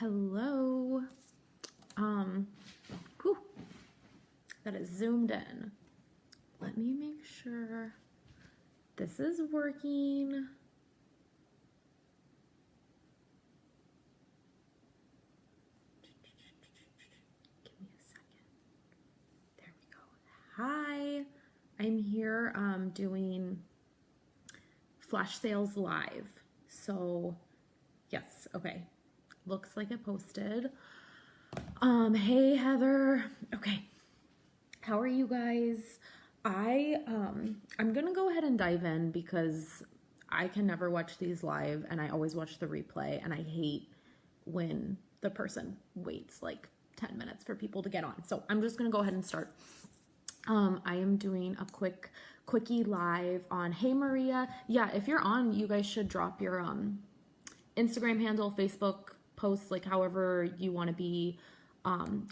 Hello. Whew, that is zoomed in. Let me make sure this is working. Give me a second. There we go. Hi, I'm here doing flash sales live. So yes, okay. Looks like it posted. Hey Heather. Okay. How are you guys? I'm gonna go ahead and dive in because I can never watch these live and I always watch the replay, and I hate when the person waits like 10 minutes for people to get on. So I'm just gonna go ahead and start. I am doing a quickie live on Hey Maria. Yeah, if you're on, you guys should drop your Instagram handle, Facebook posts, like however you want to be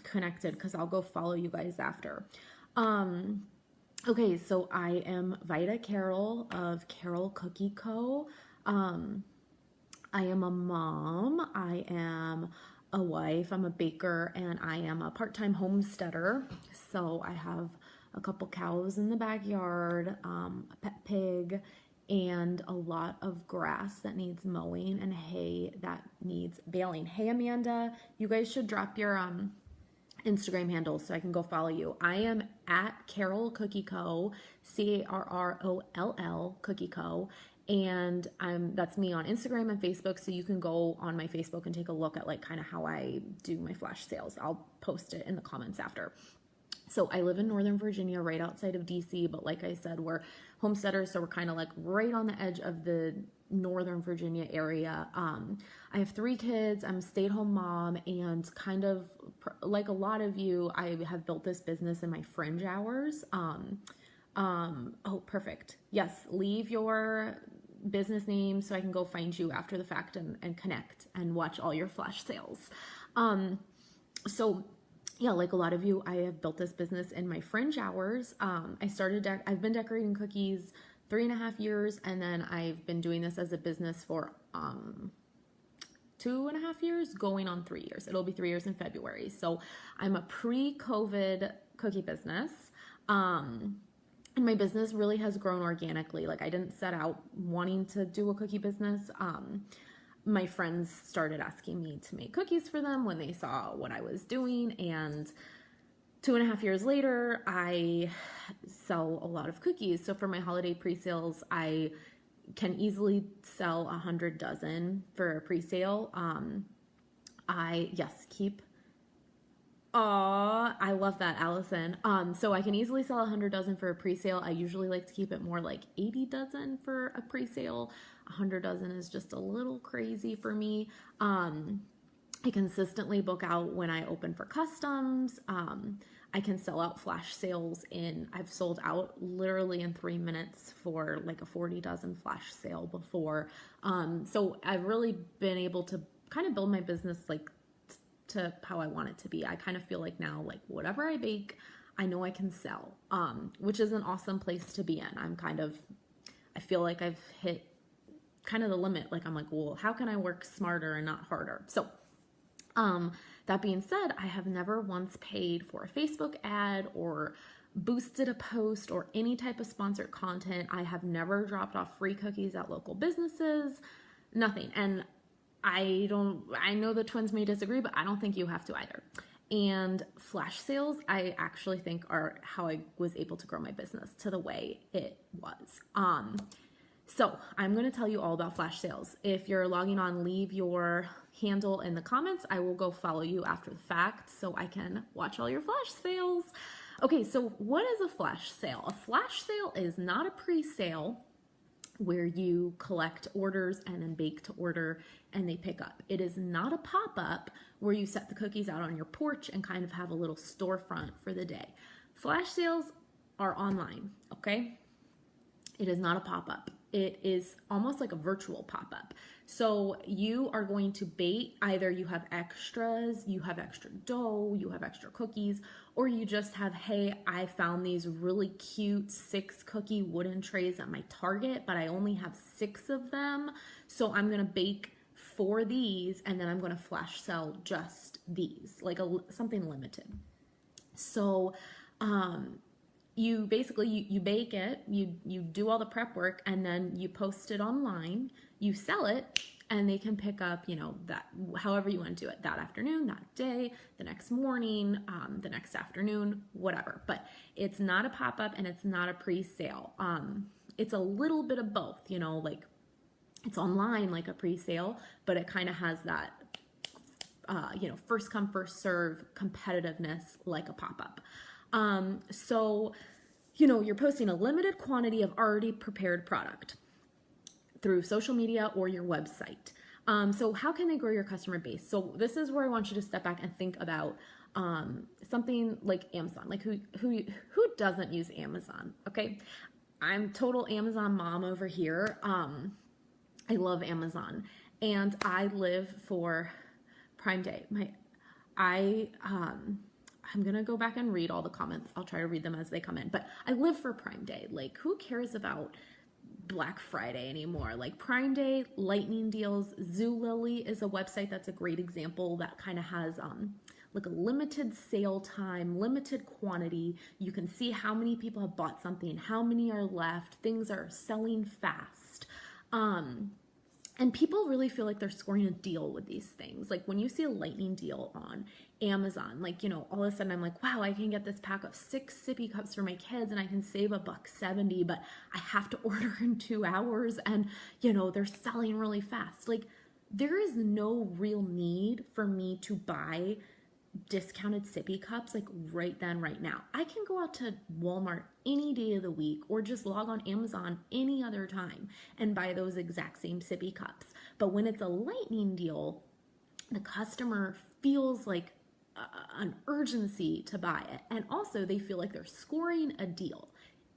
connected, because I'll go follow you guys after. Okay, so I am Vida Carroll of Carroll Cookie Co. I am a mom, I am a wife, I'm a baker, and I am a part-time homesteader. So I have a couple cows in the backyard, a pet pig, and a lot of grass that needs mowing and hay that needs baling. Hey Amanda, you guys should drop your Instagram handle so I can go follow you. I am at Carroll Cookie Co, Carroll Cookie Co, and that's me on Instagram and Facebook. So you can go on my Facebook and take a look at like kind of how I do my flash sales. I'll post it in the comments after. So I live in Northern Virginia, right outside of DC, but like I said, we're homesteaders, so we're kind of like right on the edge of the Northern Virginia area. I have 3 kids, I'm a stay-at-home mom, and kind of like a lot of you, I have built this business in my fringe hours. Oh, perfect. Yes, leave your business name so I can go find you after the fact and connect and watch all your flash sales. So yeah, like a lot of you, I have built this business in my fringe hours. I've been decorating cookies 3.5 years, and then I've been doing this as a business for 2.5 years, going on 3 years. It'll be 3 years in February. So I'm a pre-COVID cookie business. And my business really has grown organically. Like I didn't set out wanting to do a cookie business. My friends started asking me to make cookies for them when they saw what I was doing, and 2.5 years later, I sell a lot of cookies. So for my holiday pre-sales, I can easily sell 100 dozen for a pre-sale. I love that, Allison. So I can easily sell 100 dozen for a pre-sale. I usually like to keep it more like 80 dozen for a pre-sale. 100 dozen is just a little crazy for me. I consistently book out when I open for customs. I can sell out flash sales I've sold out literally in 3 minutes for like a 40 dozen flash sale before. So I've really been able to kind of build my business like to how I want it to be. I kind of feel like now, like whatever I bake, I know I can sell, which is an awesome place to be in. I feel like I've hit kind of the limit. Like I'm like, well, how can I work smarter and not harder? So, that being said, I have never once paid for a Facebook ad or boosted a post or any type of sponsored content. I have never dropped off free cookies at local businesses, nothing. And I know the twins may disagree, but I don't think you have to either. And flash sales, I actually think are how I was able to grow my business to the way it was. So I'm going to tell you all about flash sales. If you're logging on, leave your handle in the comments. I will go follow you after the fact so I can watch all your flash sales. Okay, so what is a flash sale? A flash sale is not a pre-sale where you collect orders and then bake to order and they pick up. It is not a pop-up where you set the cookies out on your porch and kind of have a little storefront for the day. Flash sales are online, okay? It is not a pop-up. It is almost like a virtual pop-up. So you are going to bake, either you have extras, you have extra dough, you have extra cookies, or you just have, hey, I found these really cute 6 cookie wooden trays at my Target, but I only have 6 of them. So I'm gonna bake for these, and then I'm going to flash sell just these, like something limited. So you basically, you bake it, you do all the prep work, and then you post it online, you sell it, and they can pick up, that however you want to do it, that afternoon, that day, the next morning, the next afternoon, whatever. But it's not a pop-up and it's not a pre-sale. It's a little bit of both, like it's online like a pre-sale, but it kind of has that, first come, first serve competitiveness like a pop-up. So, you're posting a limited quantity of already prepared product through social media or your website. So how can they grow your customer base? So this is where I want you to step back and think about something like Amazon. Like who doesn't use Amazon? Okay, I'm total Amazon mom over here. I love Amazon, and I live for Prime Day. I'm gonna go back and read all the comments. I'll try to read them as they come in, but I live for Prime Day. Like, who cares about Black Friday anymore? Like, Prime Day, lightning deals. Zulily is a website that's a great example that kind of has like a limited sale time, limited quantity. You can see how many people have bought something, how many are left. Things are selling fast. And people really feel like they're scoring a deal with these things. Like when you see a lightning deal on Amazon, like, all of a sudden I'm like, wow, I can get this pack of 6 sippy cups for my kids and I can save $1.70, but I have to order in 2 hours and, they're selling really fast. Like, there is no real need for me to buy discounted sippy cups like right then, right now. I can go out to Walmart any day of the week or just log on Amazon any other time and buy those exact same sippy cups. But when it's a lightning deal, the customer feels like an urgency to buy it. And also they feel like they're scoring a deal,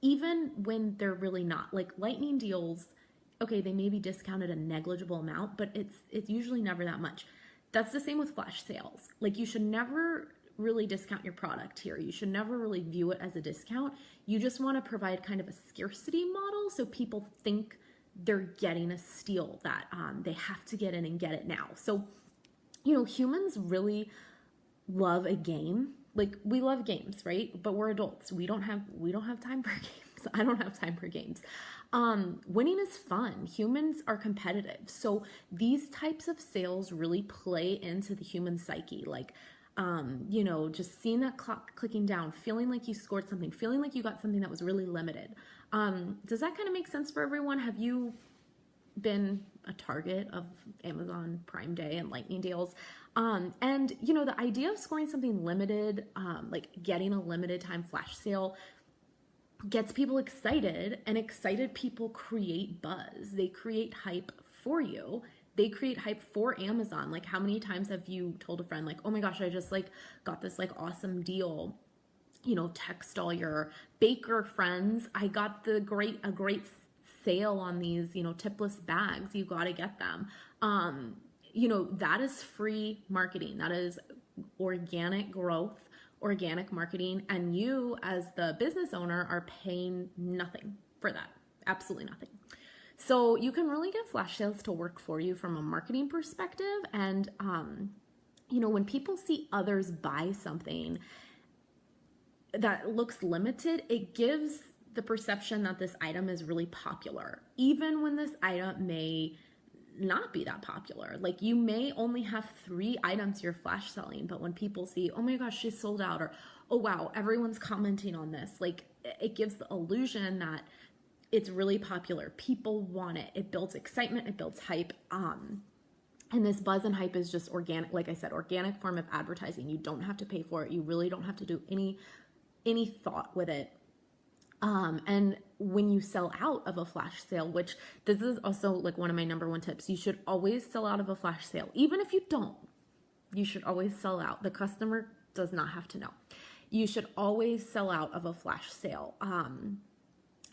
even when they're really not. Like lightning deals, okay, they may be discounted a negligible amount, but it's usually never that much. That's the same with flash sales. Like, you should never really discount your product here. You should never really view it as a discount. You just want to provide kind of a scarcity model so people think they're getting a steal, that they have to get in and get it now. So, humans really love a game. Like, we love games, right? But we're adults. We don't have time for games. I don't have time for games. Winning is fun. Humans are competitive. So these types of sales really play into the human psyche. Like, just seeing that clock clicking down, feeling like you scored something, feeling like you got something that was really limited. Does that kind of make sense for everyone? Have you been a target of Amazon Prime Day and lightning deals? And the idea of scoring something limited, like getting a limited time flash sale, gets people excited, and excited people create buzz. They create hype for you. They create hype for Amazon. Like, how many times have you told a friend, like, oh my gosh, I just got this awesome deal. Text all your baker friends. I got a great sale on these, tipless bags. You got to get them. That is free marketing. That is organic growth, organic marketing, and you as the business owner are paying nothing for that. Absolutely nothing. So you can really get flash sales to work for you from a marketing perspective. And, when people see others buy something that looks limited, it gives the perception that this item is really popular, even when this item may not be that popular. Like, you may only have 3 items you're flash selling, but when people see, oh my gosh, she's sold out, or oh wow, everyone's commenting on this, like, it gives the illusion that it's really popular. People want it. It builds excitement. It builds hype. And this buzz and hype is just organic. Like I said, organic form of advertising. You don't have to pay for it. You really don't have to do any thought with it. And when you sell out of a flash sale, which this is also like one of my number 1 tips, you should always sell out of a flash sale. Even if you don't, you should always sell out. The customer does not have to know. You should always sell out of a flash sale.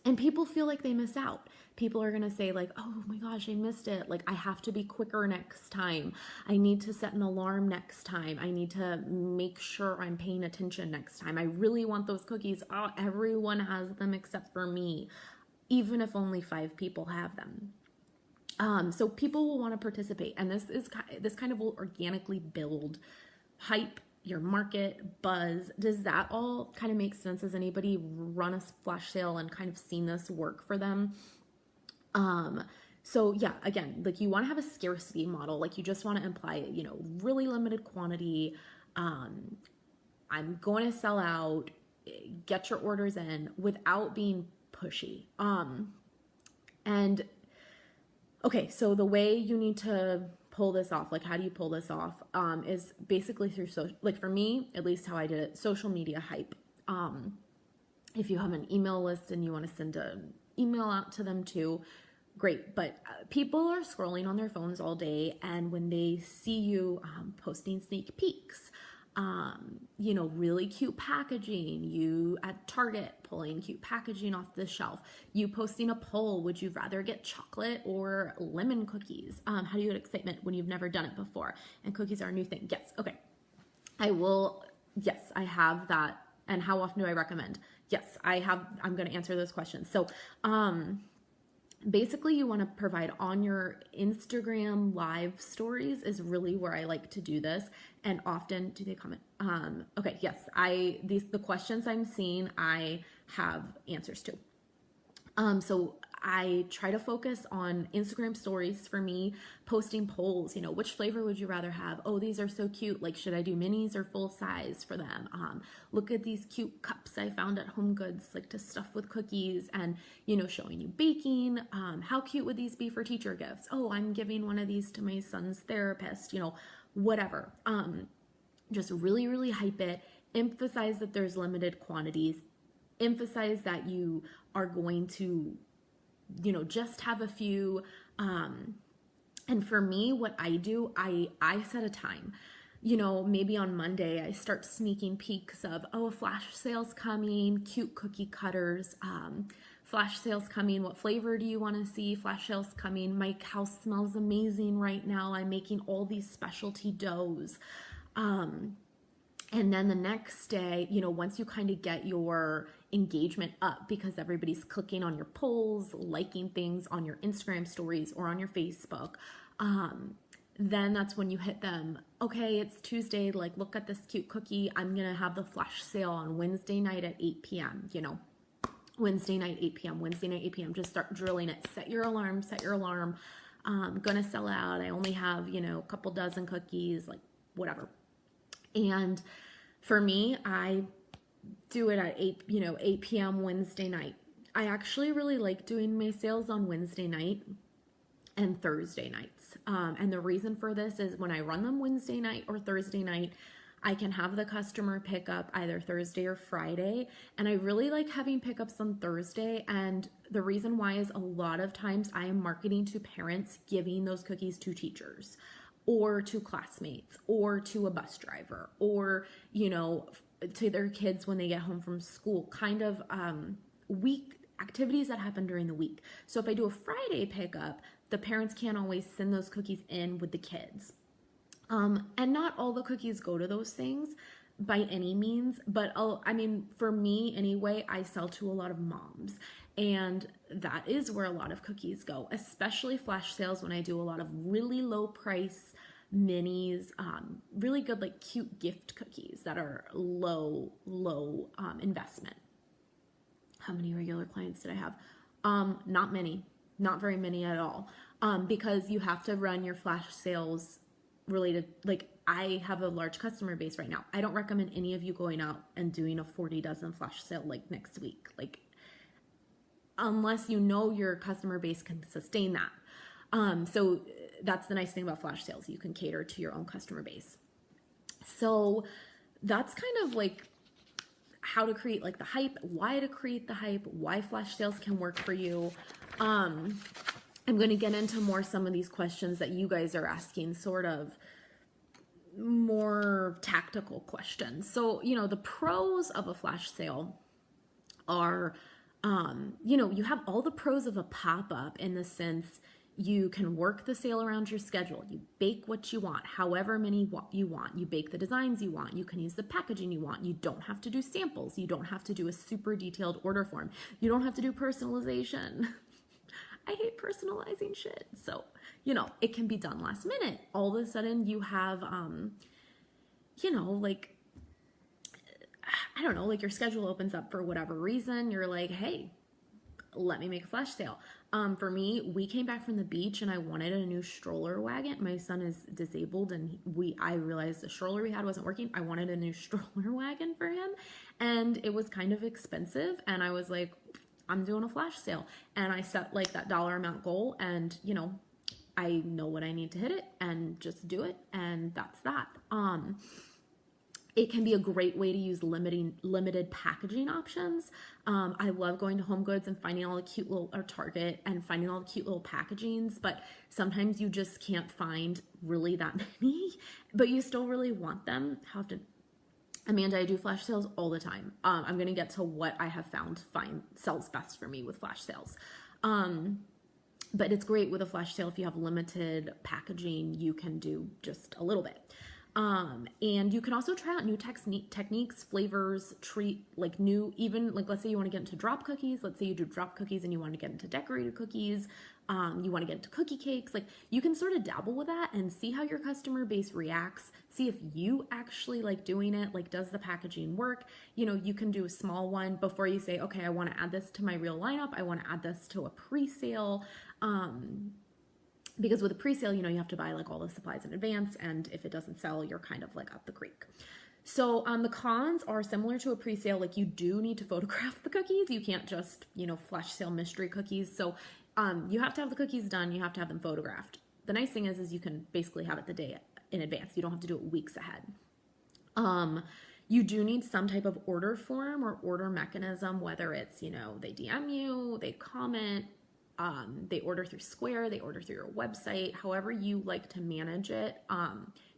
And people feel like they miss out. People are going to say like, oh my gosh, I missed it. Like, I have to be quicker next time. I need to set an alarm next time. I need to make sure I'm paying attention next time. I really want those cookies. Oh, everyone has them except for me, even if only 5 people have them. So people will want to participate, and this kind of will organically build hype, your market, buzz. Does that all kind of make sense? Has anybody run a flash sale and kind of seen this work for them? So yeah, again, like you want to have a scarcity model. Like you just want to imply, really limited quantity. I'm going to sell out, get your orders in without being pushy. And okay, so the way you need to pull this off, like how do you pull this off, is basically through like for me, at least how I did it, social media hype. If you have an email list and you want to send an email out to them too, great. But people are scrolling on their phones all day, and when they see you posting sneak peeks, really cute packaging, you at Target pulling cute packaging off the shelf, you posting a poll, would you rather get chocolate or lemon cookies? How do you get excitement when you've never done it before? And cookies are a new thing. Yes. Okay. Yes, I have that. And how often do I recommend? Yes, I'm going to answer those questions. So, basically you want to provide on your Instagram live stories is really where I like to do this. And often, do they comment? Okay, yes, the questions I'm seeing, I have answers to. So I try to focus on Instagram stories for me, posting polls, which flavor would you rather have? Oh, these are so cute. Like, should I do minis or full size for them? Look at these cute cups I found at Home Goods, like to stuff with cookies, and, showing you baking. How cute would these be for teacher gifts? Oh, I'm giving one of these to my son's therapist, whatever. Just really, really hype it. Emphasize that there's limited quantities. Emphasize that you are going to just have a few. And for me, what I do, I set a time. Maybe on Monday, I start sneaking peeks of, a flash sale's coming, cute cookie cutters, flash sale's coming. What flavor do you want to see? Flash sale's coming. My house smells amazing right now. I'm making all these specialty doughs. And then the next day, once you kind of get your engagement up because everybody's clicking on your polls, liking things on your Instagram stories or on your Facebook, then that's when you hit them. Okay, it's Tuesday. Like, look at this cute cookie. I'm going to have the flash sale on Wednesday night at 8 p.m., Wednesday night, 8 p.m., Wednesday night, 8 p.m. Just start drilling it. Set your alarm. Gonna sell out. I only have, a couple dozen cookies, like whatever. And for me, I do it at 8 p.m. Wednesday night. I actually really like doing my sales on Wednesday night and Thursday nights. And the reason for this is when I run them Wednesday night or Thursday night, I can have the customer pick up either Thursday or Friday. And I really like having pickups on Thursday. And the reason why is a lot of times I am marketing to parents giving those cookies to teachers, or to classmates, or to a bus driver, or, to their kids when they get home from school, kind of week activities that happen during the week. So if I do a Friday pickup, the parents can't always send those cookies in with the kids. And not all the cookies go to those things by any means, but for me anyway, I sell to a lot of moms. And that is where a lot of cookies go, especially flash sales when I do a lot of really low price minis, really good, like cute gift cookies that are low investment. How many regular clients did I have? Not many, not very many at all. Because you have to run your flash sales related, like I have a large customer base right now. I don't recommend any of you going out and doing a 40 dozen flash sale like next week. Like, unless your customer base can sustain that. So that's the nice thing about flash sales. You can cater to your own customer base. So that's kind of like how to create like the hype, why to create the hype, why flash sales can work for you. I'm going to get into some of these questions that you guys are asking, sort of more tactical questions. So, the pros of a flash sale are, you have all the pros of a pop-up in the sense you can work the sale around your schedule. You bake what you want, however many you want. You bake the designs you want. You can use the packaging you want. You don't have to do samples. You don't have to do a super detailed order form. You don't have to do personalization. I hate personalizing shit. So, it can be done last minute. All of a sudden you have, like, I don't know, like your schedule opens up for whatever reason. You're like, hey, let me make a flash sale. For me, we came back from the beach and I wanted a new stroller wagon. My son is disabled and I realized the stroller we had wasn't working. I wanted a new stroller wagon for him and it was kind of expensive. And I was like, I'm doing a flash sale. And I set like that dollar amount goal and, I know what I need to hit it and just do it. And that's that. It can be a great way to use limited packaging options. I love going to Home Goods and finding all the cute little, or Target and finding all the cute little packagings, but sometimes you just can't find really that many, but you still really want them. Amanda, I do flash sales all the time. I'm going to get to what I have found sells best for me with flash sales. But it's great with a flash sale. If you have limited packaging, you can do just a little bit. And you can also try out new techniques, flavors, even let's say you want to get into drop cookies. Let's say you do drop cookies and you want to get into decorated cookies. You want to get into cookie cakes. Like you can sort of dabble with that and see how your customer base reacts. See if you actually like doing it. Like, does the packaging work? You can do a small one before you say, okay, I want to add this to my real lineup. I want to add this to a pre-sale. Because with a pre-sale, you have to buy like all the supplies in advance. And if it doesn't sell, you're kind of like up the creek. So the cons are similar to a pre-sale. Like you do need to photograph the cookies. You can't just, flash sale mystery cookies. So you have to have the cookies done. You have to have them photographed. The nice thing is you can basically have it the day in advance. You don't have to do it weeks ahead. You do need some type of order form or order mechanism, whether it's, they DM you, they comment, they order through Square, they order through your website, however you like to manage it.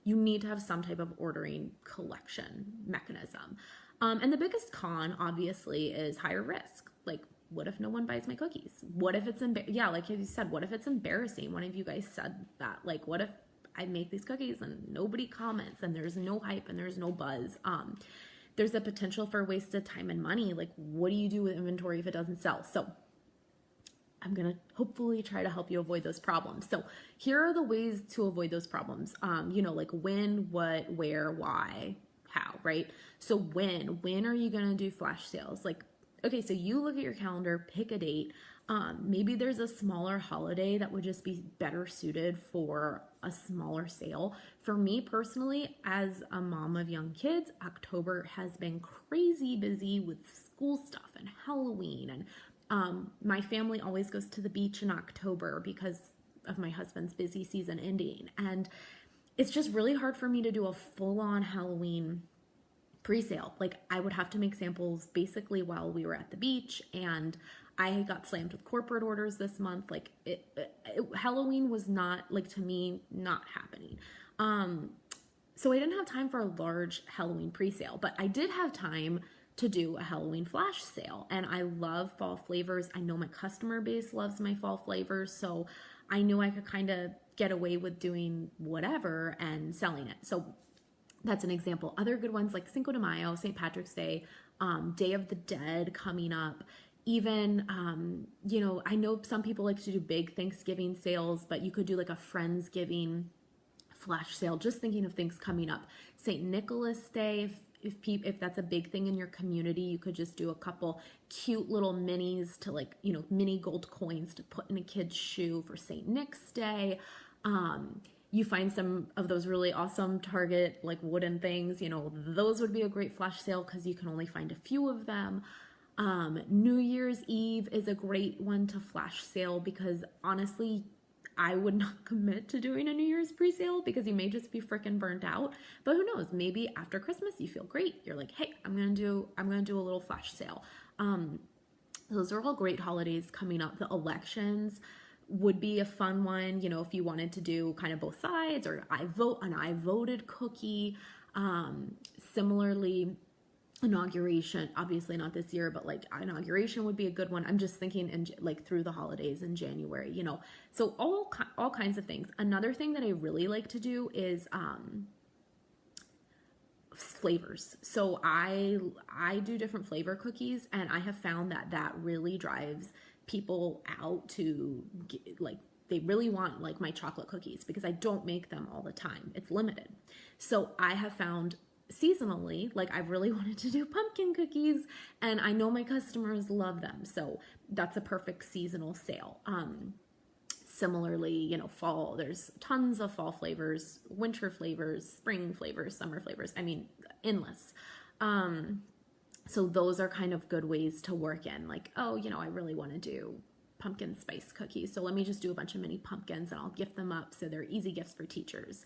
You need to have some type of ordering collection mechanism. And the biggest con, obviously, is higher risk. Like, what if no one buys my cookies? What if it's, like you said, what if it's embarrassing? One of you guys said that, like, what if I make these cookies and nobody comments and there's no hype and there's no buzz? There's a potential for wasted time and money. Like, what do you do with inventory if it doesn't sell? So I'm going to hopefully try to help you avoid those problems. So here are the ways to avoid those problems. Like when, what, where, why, how, right? So when are you going to do flash sales? Like, okay, so you look at your calendar, pick a date. Maybe there's a smaller holiday that would just be better suited for a smaller sale. For me personally, as a mom of young kids, October has been crazy busy with school stuff and Halloween, and my family always goes to the beach in October because of my husband's busy season ending. And it's just really hard for me to do a full-on Halloween pre-sale. Like I would have to make samples basically while we were at the beach, and I got slammed with corporate orders this month. Like Halloween was not, like, to me, not happening. So I didn't have time for a large Halloween pre-sale, but I did have time to do a Halloween flash sale. And I love fall flavors. I know my customer base loves my fall flavors. So I knew I could kind of get away with doing whatever and selling it. So that's an example. Other good ones like Cinco de Mayo, St. Patrick's Day, Day of the Dead coming up. Even, I know some people like to do big Thanksgiving sales, but you could do like a Friendsgiving flash sale. Just thinking of things coming up. St. Nicholas Day, if that's a big thing in your community, you could just do a couple cute little minis to mini gold coins to put in a kid's shoe for St. Nick's Day. You find some of those really awesome Target like wooden things, those would be a great flash sale because you can only find a few of them. New Year's Eve is a great one to flash sale because honestly, I would not commit to doing a New Year's pre-sale because you may just be freaking burnt out. But who knows? Maybe after Christmas you feel great. You're like, hey, I'm gonna do a little flash sale. Those are all great holidays coming up. The elections would be a fun one, if you wanted to do kind of both sides, or I voted cookie. Similarly, inauguration, obviously not this year, but like inauguration would be a good one. I'm just thinking through the holidays in January, so all kinds of things. Another thing that I really like to do is flavors. So I do different flavor cookies, and I have found that really drives people out to get, like, they really want like my chocolate cookies because I don't make them all the time. It's limited. So I have found seasonally, like I've really wanted to do pumpkin cookies and I know my customers love them. So that's a perfect seasonal sale. Similarly, you know, fall, there's tons of fall flavors, winter flavors, spring flavors, summer flavors. I mean, endless. So those are kind of good ways to work in, like, oh, you know, I really want to do pumpkin spice cookies. So let me just do a bunch of mini pumpkins and I'll gift them up. So they're easy gifts for teachers.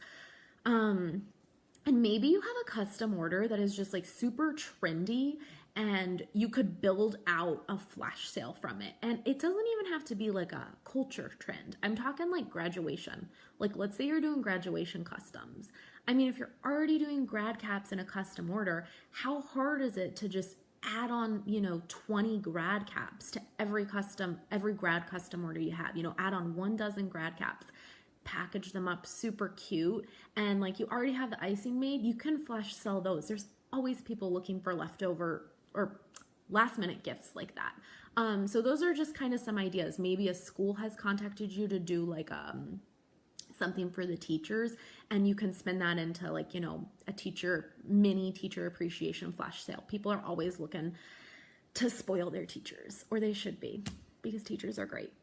And maybe you have a custom order that is just like super trendy and you could build out a flash sale from it. And it doesn't even have to be like a culture trend. I'm talking like graduation. Like, let's say you're doing graduation customs. I mean, if you're already doing grad caps in a custom order, how hard is it to just add on, you know, 20 grad caps to every grad custom order you have? You know, add on 12 grad caps, package them up super cute, and like you already have the icing made, you can flash sell those. There's always people looking for leftover or last minute gifts like that. So those are just kind of some ideas. Maybe a school has contacted you to do like something for the teachers, and you can spin that into like, you know, a mini teacher appreciation flash sale. People are always looking to spoil their teachers, or they should be, because teachers are great.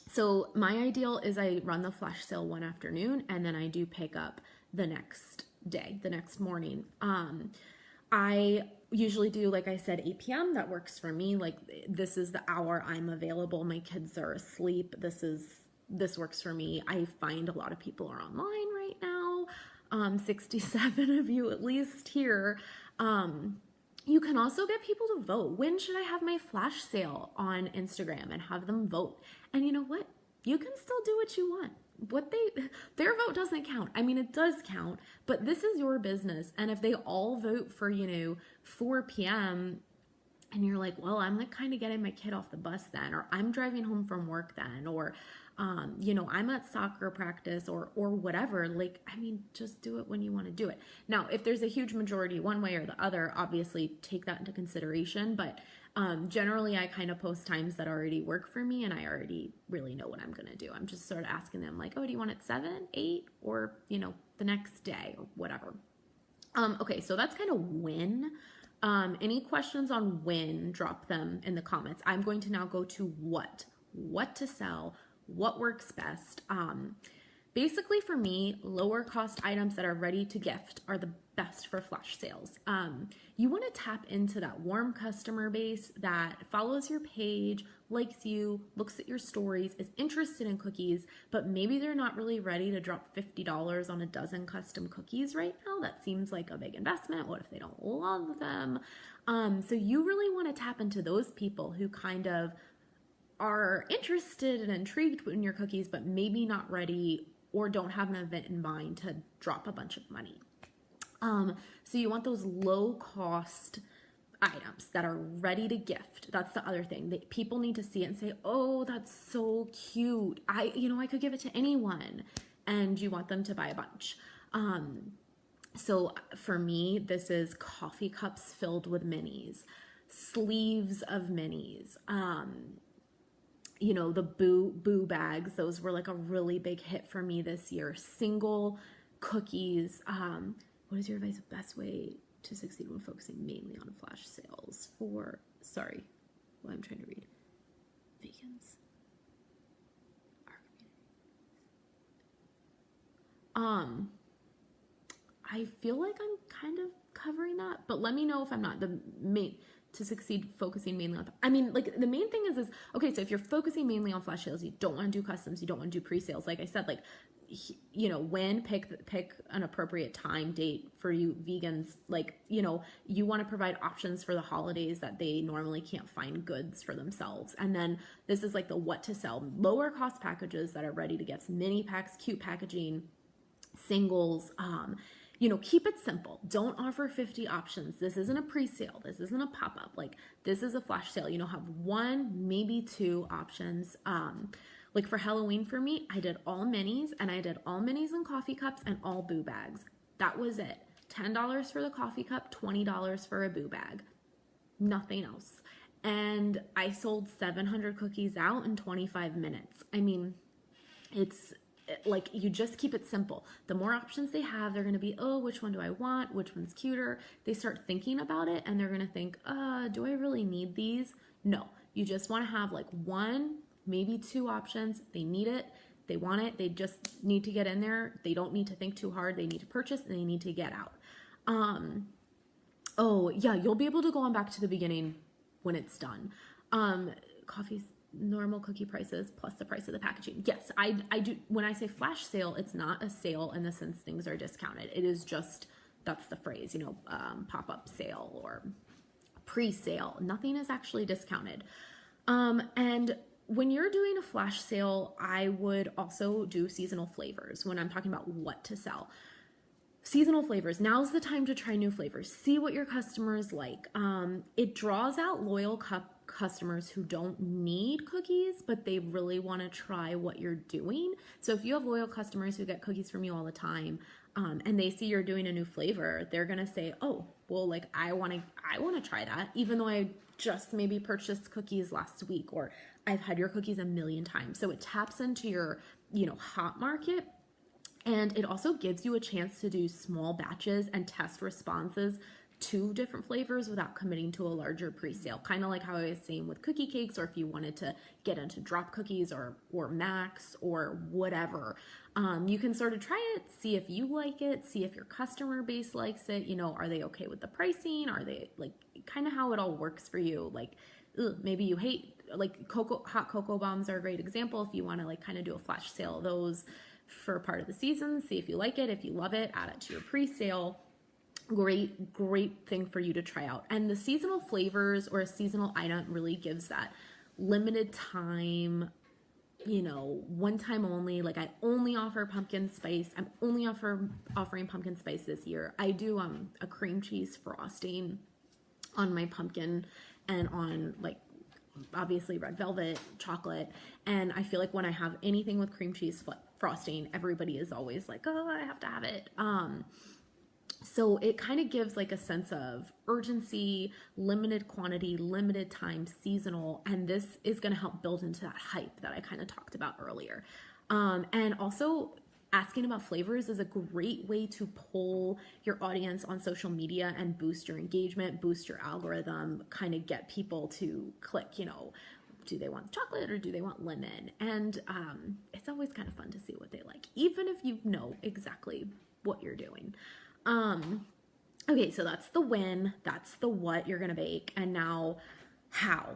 So my ideal is I run the flash sale one afternoon and then I do pick up the next day, the next morning. I usually do, like I said, 8 p.m. That works for me. Like, this is the hour I'm available. My kids are asleep. This works for me. I find a lot of people are online right now. 67 of you at least here. You can also get people to vote. When should I have my flash sale on Instagram and have them vote? And you know what? You can still do what you want. Their vote doesn't count. I mean, it does count, but this is your business. And if they all vote for, you know, 4 p.m. and you're like, well, I'm like kind of getting my kid off the bus then, or I'm driving home from work then, or, you know, I'm at soccer practice or whatever, like, I mean, just do it when you want to do it. Now, if there's a huge majority one way or the other, obviously take that into consideration. But generally, I kind of post times that already work for me and I already really know what I'm going to do. I'm just sort of asking them like, oh, do you want it 7, 8, or, you know, the next day or whatever. Okay, so that's kind of when. Any questions on when, drop them in the comments. I'm going to now go to what to sell, what works best. Basically for me, lower cost items that are ready to gift are the best for flash sales. You want to tap into that warm customer base that follows your page, likes you, looks at your stories, is interested in cookies, but maybe they're not really ready to drop $50 on a dozen custom cookies right now. That seems like a big investment. What if they don't love them? So you really want to tap into those people who kind of are interested and intrigued in your cookies, but maybe not ready or don't have an event in mind to drop a bunch of money. So you want those low cost items that are ready to gift. That's the other thing that people need to see it and say, oh, that's so cute. I could give it to anyone, and you want them to buy a bunch. So for me, this is coffee cups filled with minis, sleeves of minis, you know, the boo bags. Those were like a really big hit for me this year. Single cookies. What is your advice? Best way to succeed when focusing mainly on flash sales I'm trying to read. Vegans. I feel like I'm kind of covering that, but let me know if I'm not. To succeed focusing mainly on, I mean, like the main thing is okay, so if you're focusing mainly on flash sales, you don't want to do customs, you don't want to do pre-sales. Like I said, like, you know, when pick an appropriate time date for you vegans. Like, you know, you want to provide options for the holidays that they normally can't find goods for themselves. And then this is like the what to sell, lower cost packages that are ready to gift, mini packs, cute packaging, singles. You know, keep it simple. Don't offer 50 options. This isn't a pre-sale. This isn't a pop-up. Like, this is a flash sale. You know, have 1, maybe 2 options. Like for Halloween for me, I did all minis, and I did all minis and coffee cups and all boo bags. That was it. $10 for the coffee cup, $20 for a boo bag. Nothing else. and I sold 700 cookies out in 25 minutes. I mean, it's like, you just keep it simple. The more options they have, they're going to be, oh, which one do I want? Which one's cuter? They start thinking about it and they're going to think, do I really need these? No, you just want to have like one, maybe two options. They need it. They want it. They just need to get in there. They don't need to think too hard. They need to purchase and they need to get out. Oh yeah, you'll be able to go on back to the beginning when it's done. Coffee's normal cookie prices plus the price of the packaging. Yes, I do. When I say flash sale, it's not a sale in the sense things are discounted. It is just, that's the phrase, pop-up sale or pre-sale. Nothing is actually discounted. And when you're doing a flash sale, I would also do seasonal flavors when I'm talking about what to sell. Seasonal flavors. Now's the time to try new flavors. See what your customers like. It draws out loyal customers who don't need cookies, but they really want to try what you're doing. So if you have loyal customers who get cookies from you all the time, and they see you're doing a new flavor, they're gonna say, "Oh, well, like I want to try that," even though I just maybe purchased cookies last week, or I've had your cookies a million times. So it taps into your, hot market. And it also gives you a chance to do small batches and test responses to different flavors without committing to a larger pre-sale. Kind of like how I was saying with cookie cakes, or if you wanted to get into drop cookies or Max or whatever. You can sort of try it, see if you like it, see if your customer base likes it. Are they okay with the pricing? Are they like, kind of how it all works for you? Like, maybe you hate, like hot cocoa bombs are a great example. If you want to like kind of do a flash sale of those for part of the season, see if you like it. If you love it, add it to your pre-sale. Great thing for you to try out. And the seasonal flavors or a seasonal item really gives that limited time, one time only. Like, I only offer pumpkin spice. I'm only offering pumpkin spice this year. I do a cream cheese frosting on my pumpkin and on like obviously red velvet chocolate. And I feel like when I have anything with cream cheese frosting, everybody is always like, oh, I have to have it. So it kind of gives like a sense of urgency, limited quantity, limited time, seasonal, and this is going to help build into that hype that I kind of talked about earlier. And also asking about flavors is a great way to pull your audience on social media and boost your engagement, boost your algorithm, kind of get people to click, do they want chocolate or do they want lemon? And it's always kind of fun to see what they like, even if you know exactly what you're doing. Okay, so that's the when, that's the what you're going to bake. And now how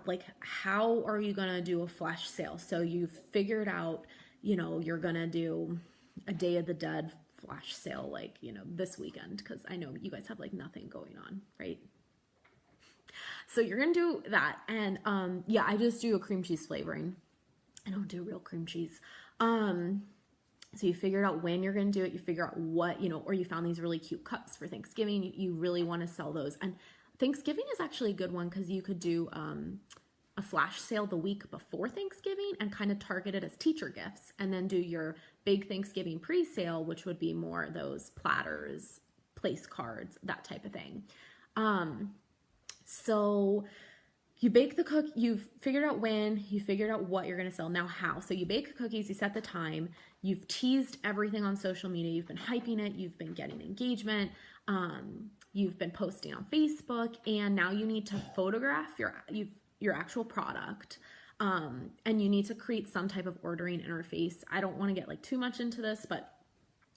are you going to do a flash sale? So you've figured out, you're going to do a Day of the Dead flash sale, like, this weekend, because I know you guys have like nothing going on, right? So you're going to do that. And, I just do a cream cheese flavoring. I don't do real cream cheese. So you figured out when you're going to do it. You figure out what, or you found these really cute cups for Thanksgiving. You really want to sell those. And Thanksgiving is actually a good one because you could do a flash sale the week before Thanksgiving and kind of target it as teacher gifts, and then do your big Thanksgiving pre-sale, which would be more those platters, place cards, that type of thing. So you bake the you've figured out when, you figured out what you're going to sell. Now how? So you bake cookies, you set the time, you've teased everything on social media, you've been hyping it, you've been getting engagement, you've been posting on Facebook, and now you need to photograph your actual product, and you need to create some type of ordering interface. I don't want to get like too much into this, but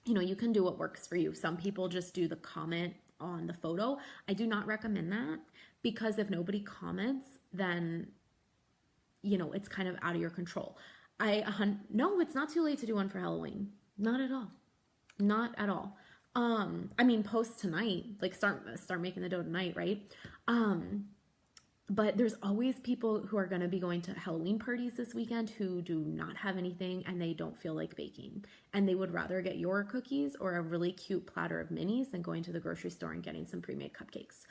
you can do what works for you. Some people just do the comment on the photo. I do not recommend that, because if nobody comments, then it's kind of out of your control. No, it's not too late to do one for Halloween. Not at all. Not at all. Post tonight, like start making the dough tonight, right? But there's always people who are going to be going to Halloween parties this weekend who do not have anything and they don't feel like baking. And they would rather get your cookies or a really cute platter of minis than going to the grocery store and getting some pre-made cupcakes.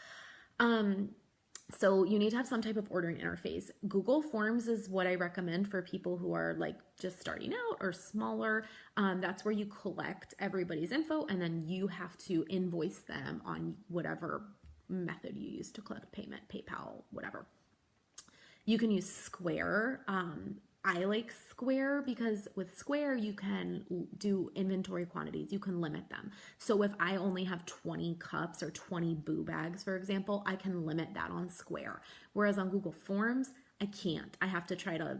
So you need to have some type of ordering interface. Google Forms is what I recommend for people who are like just starting out or smaller. That's where you collect everybody's info and then you have to invoice them on whatever method you use to collect payment, PayPal, whatever. You can use Square. I like Square because with Square, you can do inventory quantities. You can limit them. So if I only have 20 cups or 20 boo bags, for example, I can limit that on Square. Whereas on Google Forms, I can't. I have to try to,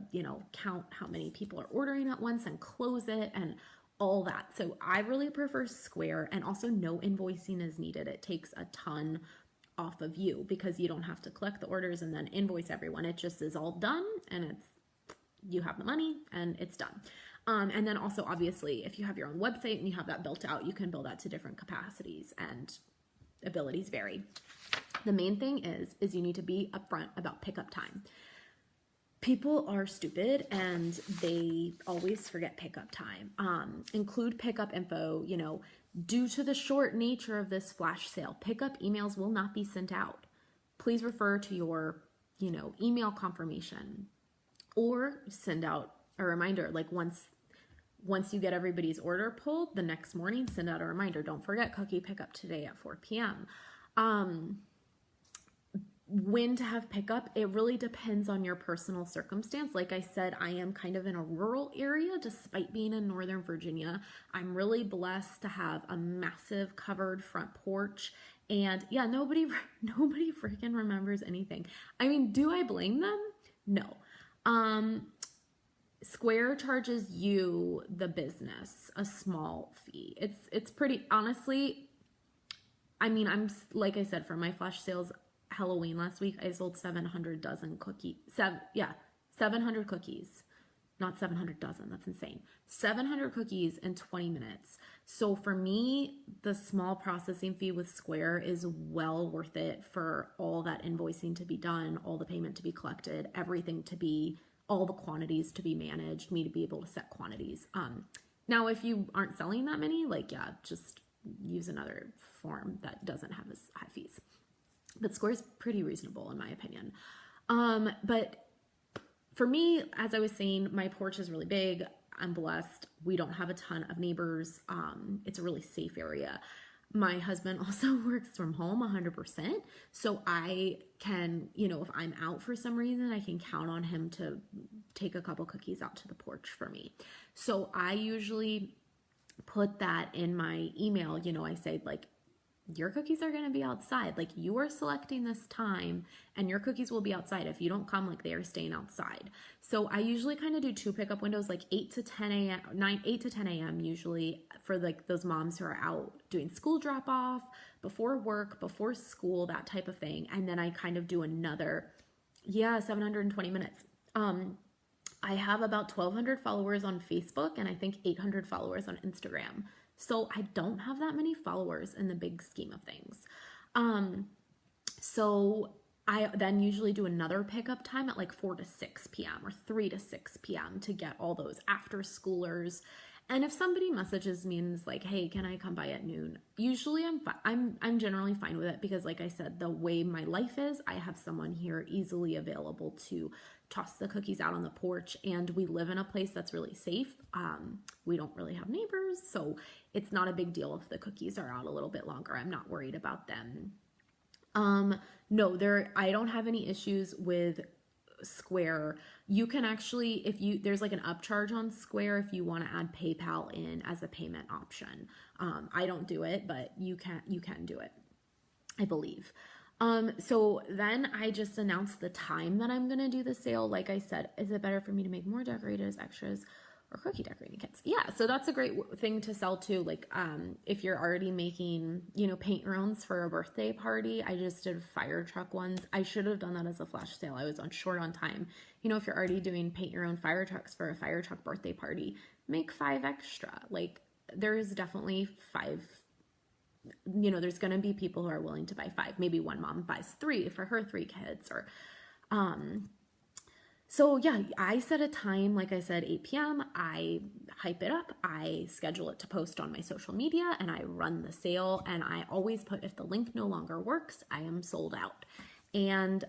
count how many people are ordering at once and close it and all that. So I really prefer Square, and also no invoicing is needed. It takes a ton off of you because you don't have to collect the orders and then invoice everyone. It just is all done, and you have the money and it's done. And then also, obviously, if you have your own website and you have that built out, you can build that to different capacities, and abilities vary. The main thing is you need to be upfront about pickup time. People are stupid and they always forget pickup time. Include pickup info. Due to the short nature of this flash sale, pickup emails will not be sent out. Please refer to your, email confirmation, or send out a reminder. Like once you get everybody's order pulled, the next morning, send out a reminder. Don't forget cookie pickup today at 4 p.m. When to have pickup, it really depends on your personal circumstance. Like I said, I am kind of in a rural area despite being in Northern Virginia. I'm really blessed to have a massive covered front porch. And yeah, nobody freaking remembers anything. I mean, do I blame them? No. Square charges you, the business, a small fee. It's pretty, honestly, I mean, like I said, for my flash sales Halloween last week, I sold 700 dozen cookies. 700 cookies. Not 700 dozen. That's insane. 700 cookies in 20 minutes. So for me, the small processing fee with Square is well worth it for all that invoicing to be done, all the payment to be collected, everything to be, all the quantities to be managed, me to be able to set quantities. Now, if you aren't selling that many, just use another form that doesn't have as high fees. But Square is pretty reasonable in my opinion. But for me, as I was saying, my porch is really big. I'm blessed. We don't have a ton of neighbors. It's a really safe area. My husband also works from home 100%. So I can, if I'm out for some reason, I can count on him to take a couple cookies out to the porch for me. So I usually put that in my email. I say your cookies are going to be outside. You are selecting this time and your cookies will be outside. If you don't come, they are staying outside. So I usually kind of do 2 pickup windows, 8 to 10 a.m. usually for those moms who are out doing school drop off, before work, before school, that type of thing. And then I kind of do another, 720 minutes. I have about 1,200 followers on Facebook and I think 800 followers on Instagram. So I don't have that many followers in the big scheme of things. So I then usually do another pickup time at 4 to 6 p.m. or 3 to 6 p.m. to get all those after schoolers. And if somebody messages me and is hey, can I come by at noon? Usually I'm generally fine with it because like I said, the way my life is, I have someone here easily available to toss the cookies out on the porch, and we live in a place that's really safe. We don't really have neighbors, so it's not a big deal if the cookies are out a little bit longer. I'm not worried about them. No, I don't have any issues with Square. You can actually, there's an upcharge on Square if you want to add PayPal in as a payment option. I don't do it, but you can do it, I believe. So then I just announced the time that I'm going to do the sale. Like I said, is it better for me to make more decorators, extras, or cookie decorating kits? Yeah. So that's a great thing to sell too. If you're already making, paint your owns for a birthday party, I just did fire truck ones. I should have done that as a flash sale. I was short on time. If you're already doing paint your own fire trucks for a fire truck birthday party, make 5 extra. There's definitely 5. There's going to be people who are willing to buy 5. Maybe one mom buys 3 for her 3 kids, or, so yeah, I set a time, like I said, 8 p.m. I hype it up. I schedule it to post on my social media, and I run the sale. And I always put, if the link no longer works, I am sold out. And,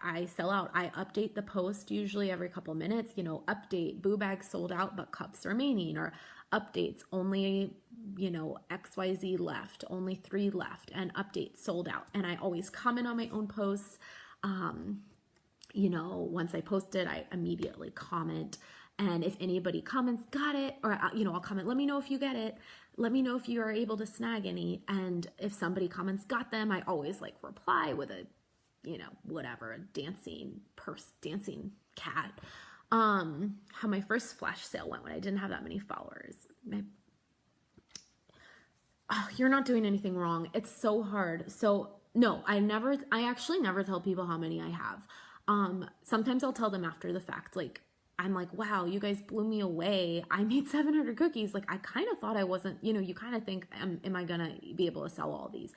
I sell out. I update the post usually every couple minutes, update, boo bags sold out, but cups remaining, or updates, only, XYZ left, only 3 left, and updates sold out. And I always comment on my own posts. once I post it, I immediately comment. And if anybody comments, got it, or, I'll comment, let me know if you get it. Let me know if you are able to snag any. And if somebody comments, got them, I always reply with a, whatever, a dancing cat. How my first flash sale went when I didn't have that many followers. You're not doing anything wrong. It's so hard. So no, I actually never tell people how many I have. Sometimes I'll tell them after the fact, I'm like, wow, you guys blew me away. I made 700 cookies. I kind of thought I wasn't, you kind of think, am I going to be able to sell all these?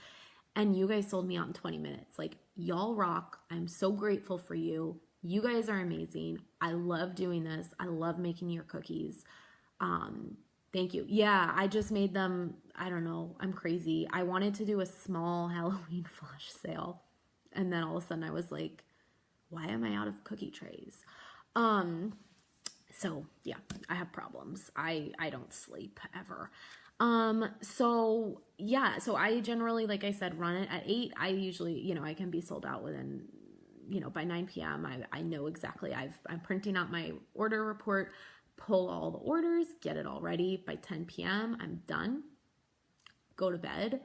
And you guys sold me out in 20 minutes. Y'all rock. I'm so grateful for you. You guys are amazing. I love doing this. I love making your cookies. Thank you. Yeah, I just made them. I don't know. I'm crazy. I wanted to do a small Halloween flash sale. And then all of a sudden I was like, why am I out of cookie trays? So yeah, I have problems. I don't sleep ever. So I generally, like I said, run it at 8. I usually, I can be sold out within, by 9 p.m. I know exactly. I'm printing out my order report, pull all the orders, get it all ready. By 10 p.m. I'm done. Go to bed,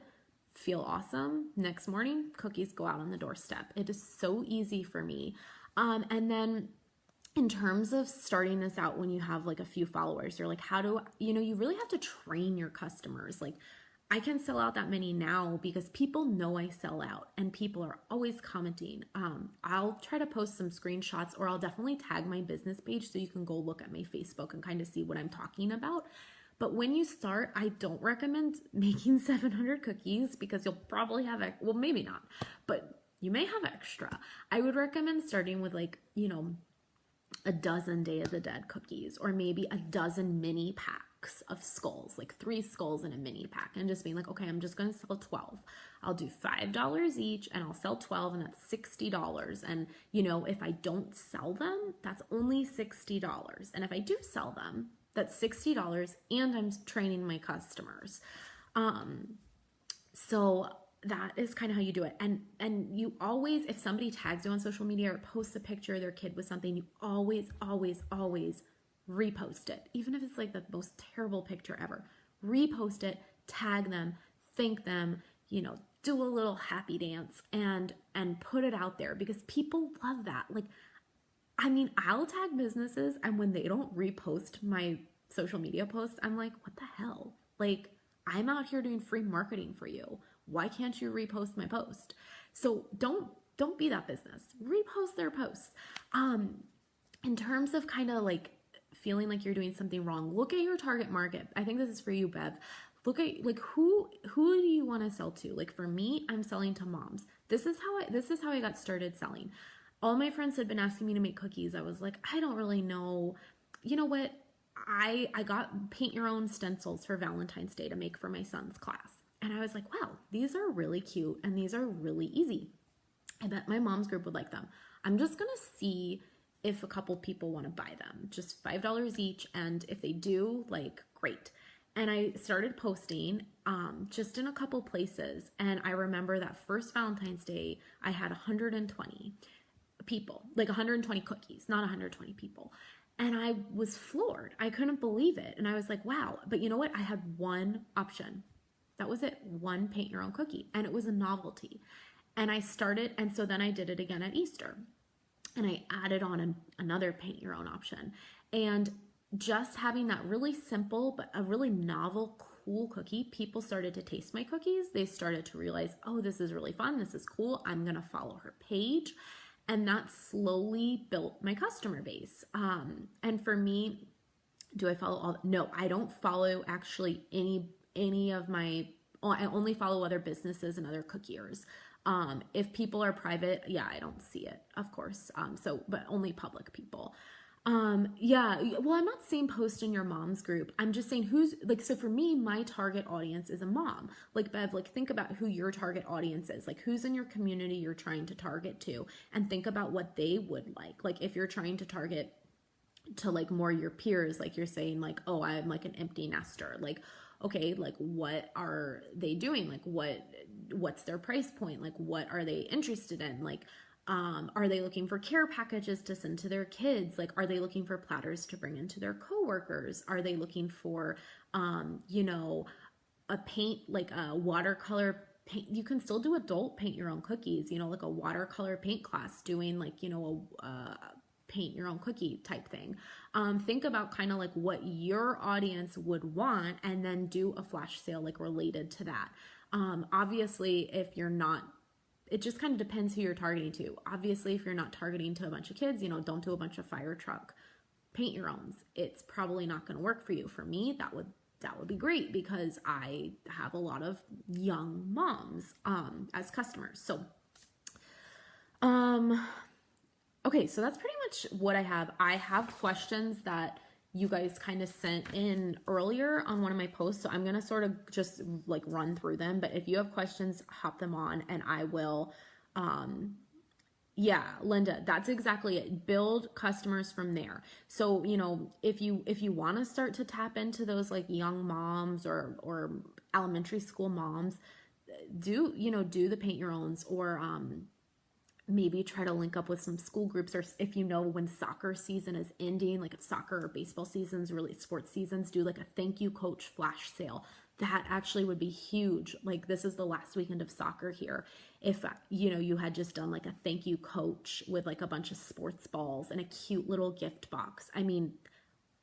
feel awesome. Next morning, cookies go out on the doorstep. It is so easy for me. And then in terms of starting this out when you have a few followers, you're like, you really have to train your customers. I can sell out that many now because people know I sell out and people are always commenting. I'll try to post some screenshots, or I'll definitely tag my business page so you can go look at my Facebook and kind of see what I'm talking about. But when you start, I don't recommend making 700 cookies because you'll probably have, well, maybe not, but you may have extra. I would recommend starting with a dozen Day of the Dead cookies, or maybe a dozen mini packs of skulls, 3 skulls in a mini pack, and just being okay, I'm just going to sell 12. I'll do $5 each and I'll sell 12, and that's $60. And if I don't sell them, that's only $60. And if I do sell them, that's $60, and I'm training my customers. So that is kind of how you do it. And you always, if somebody tags you on social media or posts a picture of their kid with something, you always repost it. Even if it's the most terrible picture ever, repost it, tag them, thank them, do a little happy dance and put it out there, because people love that. I'll tag businesses, and when they don't repost my social media posts, I'm like, what the hell? I'm out here doing free marketing for you. Why can't you repost my post? So don't be that business. Repost their posts. In terms of kind of feeling like you're doing something wrong, look at your target market. I think this is for you, Bev. Look at who do you want to sell to? For me, I'm selling to moms. This is how I got started selling. All my friends had been asking me to make cookies. I was like, I don't really know. You know what? I got paint your own stencils for Valentine's Day to make for my son's class. And I was like, wow, these are really cute and these are really easy. I bet my mom's group would like them. I'm just going to see if a couple people want to buy them. Just $5 each. And if they do, great. And I started posting just in a couple places. And I remember that first Valentine's Day, I had 120 people, 120 cookies, not 120 people. And I was floored. I couldn't believe it. And I was like, wow. But you know what? I had one option. That was it. One paint your own cookie. And it was a novelty. And I started, and so then I did it again at Easter. And I added on another paint your own option. And just having that really simple, but a really novel, cool cookie, people started to taste my cookies. They started to realize, oh, this is really fun. This is cool. I'm going to follow her page. And that slowly built my customer base. And for me, do I follow all? No, I don't follow actually any of my, I only follow other businesses and other cookiers. If people are private, yeah, I don't see it, of course. But only public people. Yeah, well, I'm not saying post in your mom's group. I'm just saying so for me, my target audience is a mom. Bev, think about who your target audience is. Who's in your community you're trying to target to, and think about what they would like. If you're trying to target to more your peers, you're saying oh, I'm an empty nester. Okay, what are they doing? What's their price point? What are they interested in? Are they looking for care packages to send to their kids? Like, are they looking for platters to bring into their coworkers? Are they looking for, you know, a paint, like a watercolor paint? You can still do adult paint your own cookies, you know, like a watercolor paint class, doing like, you know, a paint your own cookie type thing. Think about kind of like what your audience would want, and then do a flash sale like related to that. Obviously, if you're not, it just kind of depends who you're targeting to. Obviously, if you're not targeting to a bunch of kids, you know, don't do a bunch of fire truck paint your owns. It's probably not going to work for you. For me, that would be great, because I have a lot of young moms as customers. So okay, so that's pretty much what I have. I have questions that you guys kind of sent in earlier on one of my posts, so I'm going to sort of just like run through them. But if you have questions, hop them on and I will, yeah, Linda, that's exactly it. Build customers from there. So, you know, if you want to start to tap into those like young moms or elementary school moms, do the paint your owns, or maybe try to link up with some school groups, or if you know when soccer season is ending, like if soccer or baseball seasons, really sports seasons, do like a thank you coach flash sale. That actually would be huge. Like, this is the last weekend of soccer here. If, you know, you had just done like a thank you coach with like a bunch of sports balls and a cute little gift box. I mean,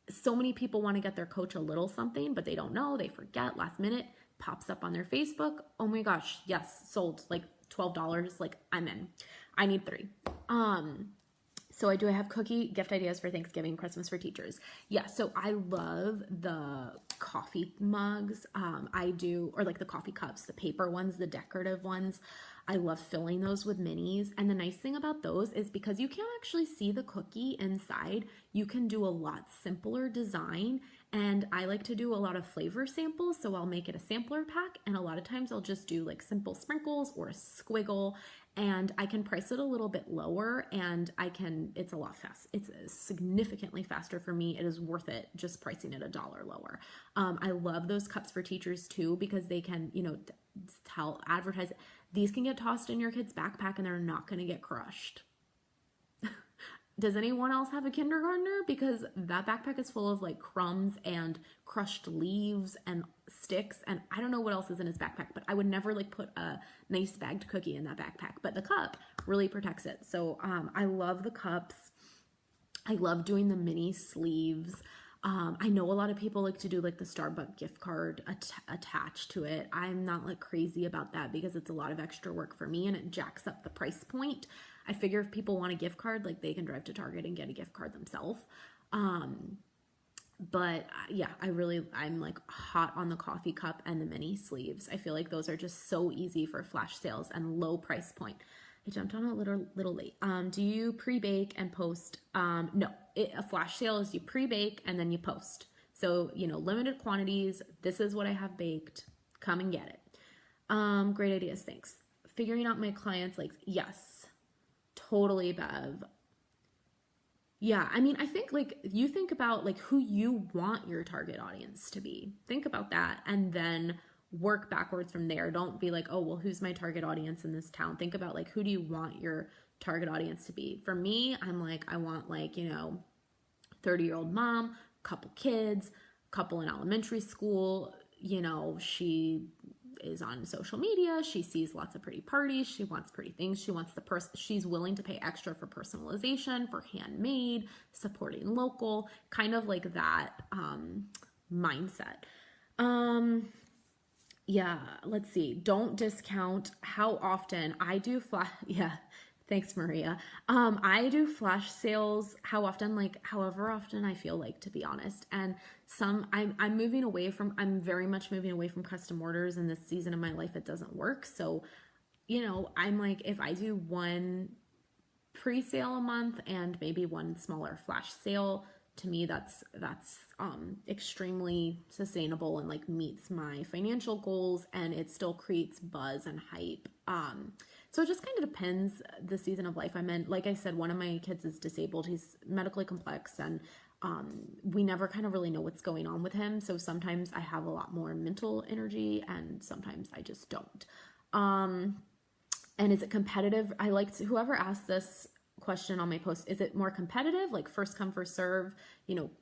so many people want to get their coach a little something, but they don't know, they forget, last minute, pops up on their Facebook. Oh my gosh, yes, sold, like $12. Like, I'm in. I need 3. So I have cookie gift ideas for Thanksgiving, Christmas for teachers. Yeah, so I love the coffee mugs. I do, or like the coffee cups, the paper ones, the decorative ones. I love filling those with minis. And the nice thing about those is, because you can't actually see the cookie inside, you can do a lot simpler design. And I like to do a lot of flavor samples, so I'll make it a sampler pack, and a lot of times I'll just do like simple sprinkles or a squiggle, and I can price it a little bit lower, and it's a lot fast. It's significantly faster for me. It is worth it just pricing it $1 lower. I love those cups for teachers too, because they can, you know, advertise. These can get tossed in your kid's backpack and they're not going to get crushed. Does anyone else have a kindergartner? Because that backpack is full of like crumbs and crushed leaves and sticks, and I don't know what else is in his backpack, but I would never like put a nice bagged cookie in that backpack. But the cup really protects it. So I love the cups. I love doing the mini sleeves. I know a lot of people like to do like the Starbucks gift card attached to it. I'm not like crazy about that, because it's a lot of extra work for me and it jacks up the price point. I figure if people want a gift card, like they can drive to Target and get a gift card themselves. But yeah, I'm like hot on the coffee cup and the mini sleeves. I feel like those are just so easy for flash sales and low price point. I jumped on a little late. Do you pre-bake and post? No, a flash sale is you pre-bake and then you post. So, you know, limited quantities. This is what I have baked. Come and get it. Great ideas. Thanks. Figuring out my clients' likes. Yes. Totally, Bev. Yeah, I mean, I think like you think about like who you want your target audience to be. Think about that and then work backwards from there. Don't be like, oh, well, who's my target audience in this town? Think about like, who do you want your target audience to be? For me, I'm like, I want like, you know, 30-year-old mom, couple kids, couple in elementary school, you know, she is on social media. She sees lots of pretty parties. She wants pretty things. She wants she's willing to pay extra for personalization, for handmade, supporting local, kind of like that mindset. Yeah, let's see. Don't discount. How often I do yeah. Thanks, Maria. I do flash sales how often, like however often I feel like, to be honest. And I'm very much moving away from custom orders in this season of my life. It doesn't work. So, you know, I'm like, if I do one pre-sale a month and maybe one smaller flash sale, to me, that's extremely sustainable and like meets my financial goals, and it still creates buzz and hype. So it just kind of depends the season of life I'm in. Like I said, one of my kids is disabled. He's medically complex, and we never kind of really know what's going on with him. So sometimes I have a lot more mental energy and sometimes I just don't. And is it competitive? I like to, whoever asked this question on my post, is it more competitive, like first come first serve,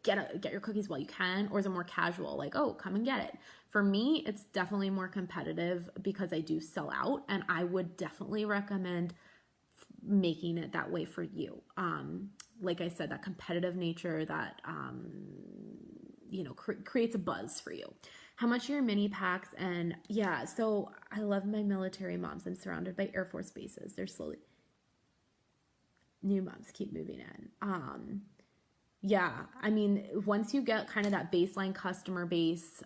get your cookies while you can, or is it more casual, like, oh, come and get it? For me, it's definitely more competitive because I do sell out, and I would definitely recommend making it that way for you. Like I said, that competitive nature that creates a buzz for you. How much are your mini packs? And yeah, so I love my military moms. I'm surrounded by Air Force bases. They're slowly, new moms keep moving in. Yeah, I mean, once you get kind of that baseline customer base,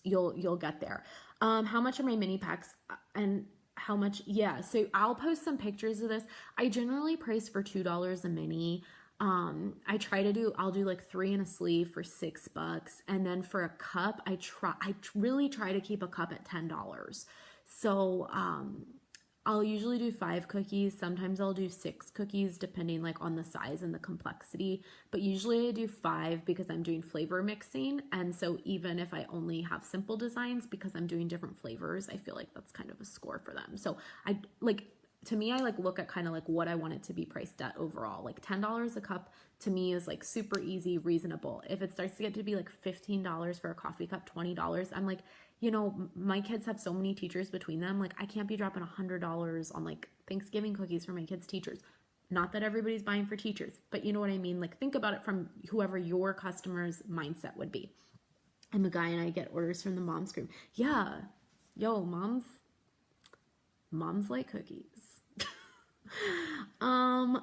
you'll get there. How much are my mini packs? And how much? Yeah, so I'll post some pictures of this. I generally price for $2 a mini. I'll do like 3 in a sleeve for $6. And then for a cup, I really try to keep a cup at $10. So, I'll usually do 5 cookies. Sometimes I'll do 6 cookies depending like on the size and the complexity, but usually I do 5 because I'm doing flavor mixing. And so even if I only have simple designs, because I'm doing different flavors, I feel like that's kind of a score for them. So to me, I look at kind of like what I want it to be priced at overall. Like $10 a cup to me is like super easy, reasonable. If it starts to get to be like $15 for a coffee cup, $20, I'm like, my kids have so many teachers between them. Like I can't be dropping $100 on like Thanksgiving cookies for my kids' teachers. Not that everybody's buying for teachers, but you know what I mean? Like think about it from whoever your customer's mindset would be. And the guy and I get orders from the moms group. Yeah. Yo, moms like cookies.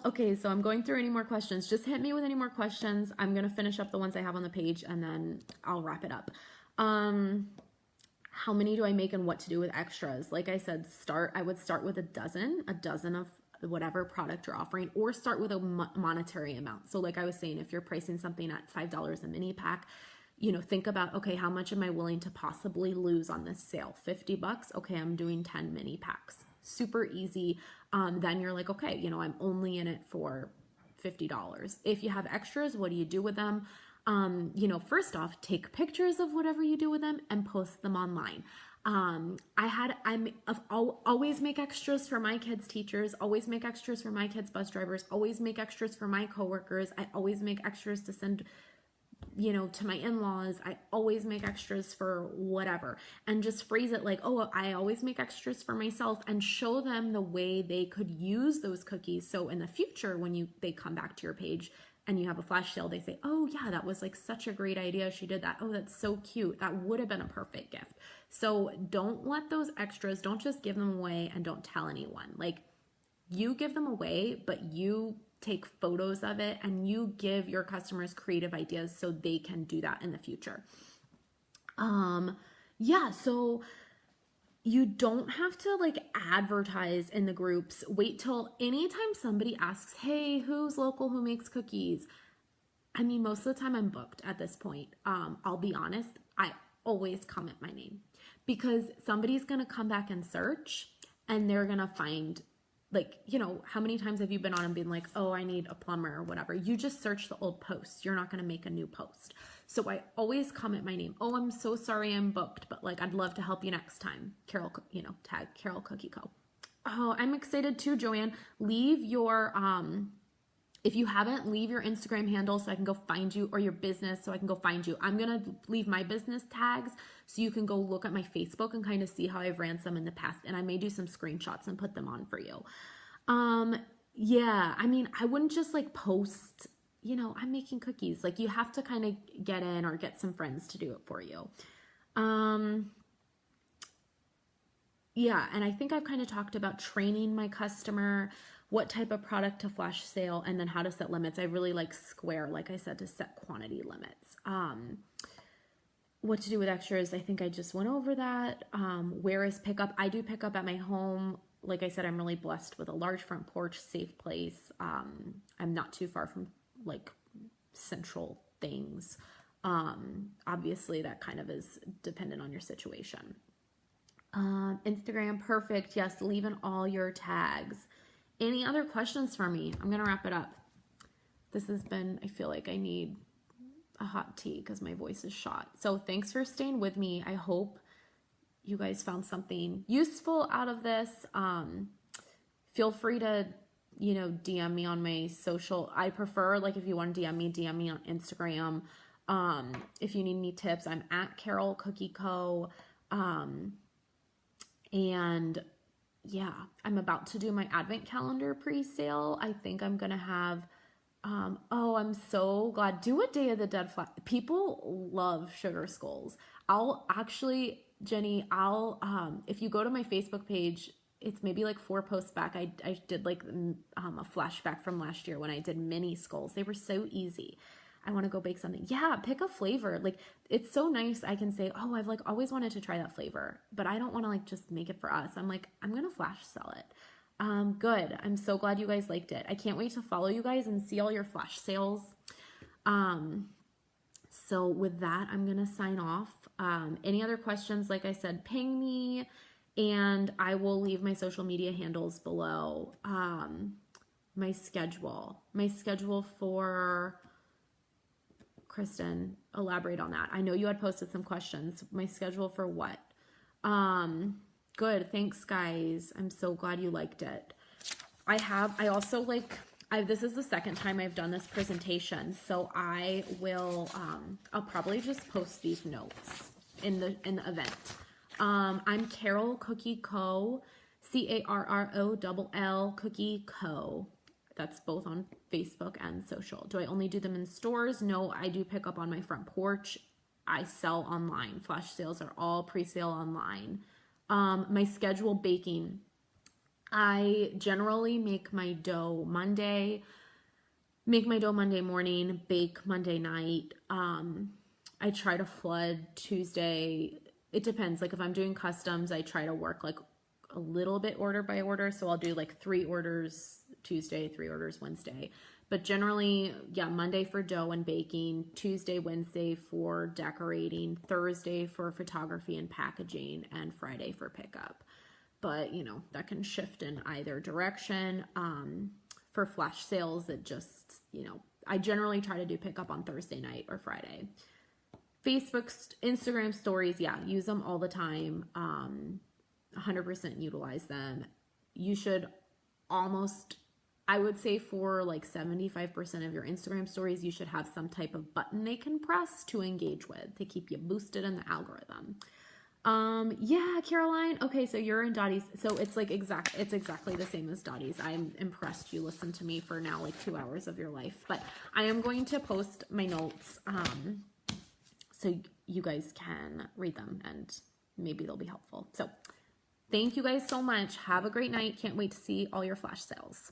Okay, so I'm going through any more questions. Just hit me with any more questions. I'm going to finish up the ones I have on the page and then I'll wrap it up. How many do I make and what to do with extras? Like I said, I would start with a dozen of whatever product you're offering, or start with a monetary amount. So like I was saying, if you're pricing something at $5 a mini pack, think about, okay, how much am I willing to possibly lose on this sale? $50? Okay, I'm doing 10 mini packs. Super easy. Then you're like, okay, I'm only in it for $50. If you have extras, what do you do with them? First off, take pictures of whatever you do with them and post them online. Always make extras for my kids' teachers, always make extras for my kids' bus drivers, always make extras for my coworkers. I always make extras to send, to my in-laws. I always make extras for whatever, and just phrase it like, oh, I always make extras for myself, and show them the way they could use those cookies. So in the future, when they come back to your page and you have a flash sale, they say, oh yeah, that was like such a great idea. She did that. Oh, that's so cute. That would have been a perfect gift. So don't let those extras, don't just give them away and don't tell anyone. Like you give them away, but you take photos of it and you give your customers creative ideas so they can do that in the future. So you don't have to like advertise in the groups. Wait till anytime somebody asks, hey, who's local, who makes cookies? I mean, most of the time I'm booked at this point. I'll be honest, I always comment my name because somebody's going to come back and search and they're going to find how many times have you been on and been like, oh, I need a plumber or whatever. You just search the old posts. You're not going to make a new post. So I always comment my name. Oh, I'm so sorry I'm booked, but I'd love to help you next time. Carroll, tag Carroll Cookie Co. Oh, I'm excited too, Joanne. Leave your, if you haven't, leave your Instagram handle so I can go find you, or your business so I can go find you. I'm going to leave my business tags so you can go look at my Facebook and kind of see how I've ran some in the past. And I may do some screenshots and put them on for you. I mean, I wouldn't just post, I'm making cookies. You have to kind of get in or get some friends to do it for you. And I think I've kind of talked about training my customer, what type of product to flash sale, and then how to set limits. I really like Square, like I said, to set quantity limits. What to do with extras, I think I just went over that. Where is pickup? I do pick up at my home. Like I said, I'm really blessed with a large front porch, safe place. I'm not too far from central things. Obviously that kind of is dependent on your situation. Instagram, perfect. Yes, leave in all your tags. Any other questions for me? I'm going to wrap it up. This has been, I feel like I need a hot tea because my voice is shot. So thanks for staying with me. I hope you guys found something useful out of this. Feel free to, DM me on my social. I prefer, like, if you want to DM me on Instagram. If you need any tips, I'm at Carroll Cookie Co. And yeah, I'm about to do my advent calendar pre-sale. I think I'm going to have, I'm so glad. Do a Day of the Dead flash. People love sugar skulls. Jenny, if you go to my Facebook page, it's maybe like 4 posts back. I did like a flashback from last year when I did mini skulls. They were so easy. I want to go bake something. Yeah, pick a flavor. Like, it's so nice. I can say, oh, I've like always wanted to try that flavor, but I don't want to like just make it for us. I'm like, I'm going to flash sell it. Good. I'm so glad you guys liked it. I can't wait to follow you guys and see all your flash sales. So with that, I'm going to sign off. Any other questions, like I said, ping me, and I will leave my social media handles below. My schedule for Kristen, elaborate on that. I know you had posted some questions. My schedule for what? Good. Thanks, guys. I'm so glad you liked it. This is the second time I've done this presentation, so I will, I'll probably just post these notes in the event. I'm Carroll Cookie Co, Carroll Cookie Co. That's both on Facebook and social. Do I only do them in stores? No, I do pick up on my front porch. I sell online. Flash sales are all pre-sale online. My schedule baking. I generally make my dough Monday morning, bake Monday night. I try to flood Tuesday. It depends. Like, if I'm doing customs, I try to work like a little bit order by order. So I'll do like 3 orders Tuesday, 3 orders Wednesday. But generally, yeah, Monday for dough and baking, Tuesday, Wednesday for decorating, Thursday for photography and packaging, and Friday for pickup. But, that can shift in either direction. For flash sales, it just, I generally try to do pickup on Thursday night or Friday. Facebook, Instagram stories, yeah, use them all the time. 100% utilize them. You should I would say for like 75% of your Instagram stories, you should have some type of button they can press to engage with to keep you boosted in the algorithm. Yeah, Caroline. Okay, so you're in Dottie's. So it's like it's exactly the same as Dottie's. I'm impressed you listened to me for now like 2 hours of your life. But I am going to post my notes so you guys can read them and maybe they'll be helpful. So thank you guys so much. Have a great night. Can't wait to see all your flash sales.